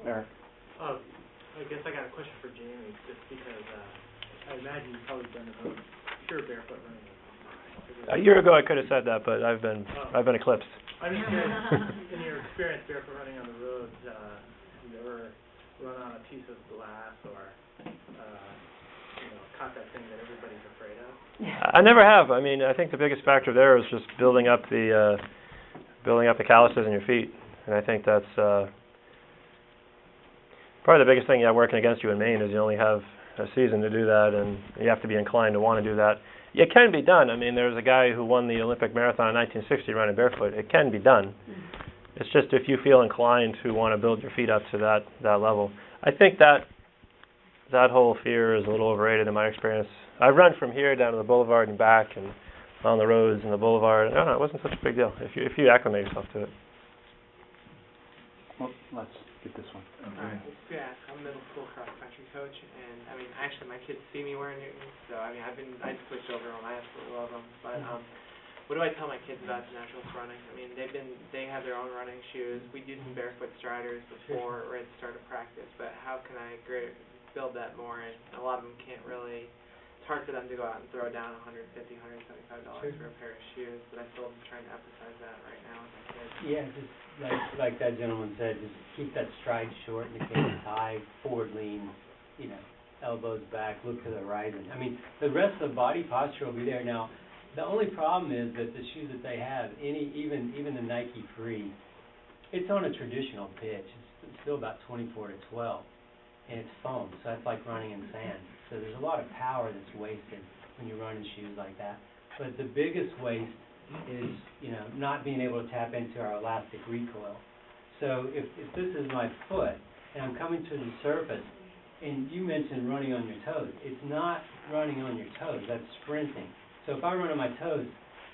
Eric. I guess I got a question for Jamie, just because I imagine you've probably done about pure barefoot running. A year ago I could have said that, but I've been eclipsed. I'm just curious, in your experience barefoot running on the roads, have you ever run on a piece of glass or caught that thing that everybody's afraid of? I never have. I mean, I think the biggest factor there is just building up the calluses in your feet, and I think that's probably the biggest thing working against you in Maine is you only have a season to do that, and you have to be inclined to want to do that. It can be done. I mean, there's a guy who won the Olympic marathon in 1960 running barefoot. It can be done. It's just if you feel inclined to want to build your feet up to that level. I think that whole fear is a little overrated in my experience. I've run from here down to the boulevard and back, and on the roads and the boulevard. No, it wasn't such a big deal if you acclimate yourself to it. Well, let's get this one. Alright, yeah, I'm a middle school cross country coach, and I mean, actually, my kids see me wearing Newtons, so I mean, I switched over and I absolutely love them. But what do I tell my kids about natural running? I mean, they have their own running shoes. We do some barefoot striders before we're ready to start a practice, but how can I build that more? And a lot of them can't really. It's hard for them to go out and throw down $150, $175 for a pair of shoes, but I still am trying to emphasize that right now with my kids. Yeah, just like that gentleman said, just keep that stride short and the canvas high, forward lean, elbows back, look to the horizon. I mean, the rest of the body posture will be there. Now, the only problem is that the shoes that they have, even the Nike Free, it's on a traditional pitch. It's still about 24 to 12, and it's foam, so that's like running in sand. So there's a lot of power that's wasted when you run in shoes like that. But the biggest waste is, not being able to tap into our elastic recoil. So if this is my foot and I'm coming to the surface, and you mentioned running on your toes, it's not running on your toes, that's sprinting. So if I run on my toes,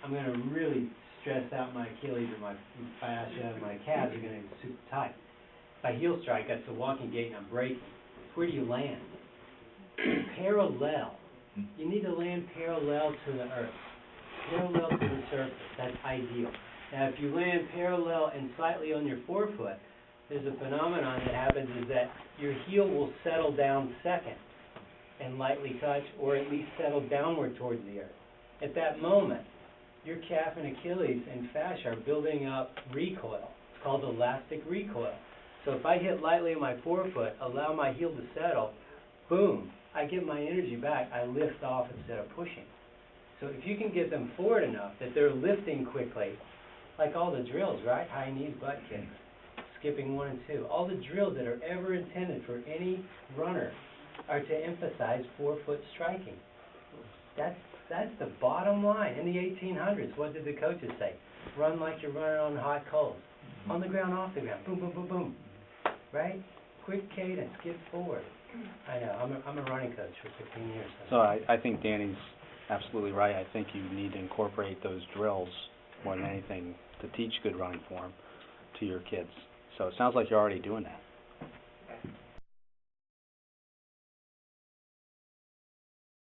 I'm going to really stress out my Achilles or my fascia, and my calves are going to get super tight. If I heel strike, that's a walking gait and I'm braking. Where do you land? Parallel. You need to land parallel to the earth. Parallel to the surface. That's ideal. Now, if you land parallel and slightly on your forefoot, there's a phenomenon that happens is that your heel will settle down second and lightly touch, or at least settle downward towards the earth. At that moment, your calf and Achilles and fascia are building up recoil. It's called elastic recoil. So if I hit lightly on my forefoot, allow my heel to settle, boom, I get my energy back. I lift off instead of pushing. So if you can get them forward enough that they're lifting quickly, like all the drills, right? High knees, butt kicks, skipping 1 and 2. All the drills that are ever intended for any runner are to emphasize forefoot striking. That's the bottom line. In the 1800s, what did the coaches say? Run like you're running on hot coals. On the ground, off the ground. Boom, boom, boom, boom. Right? Quick cadence. Get forward. I know. I'm a running coach for 15 years. So I think Danny's absolutely right. I think you need to incorporate those drills more than anything to teach good running form to your kids. So it sounds like you're already doing that.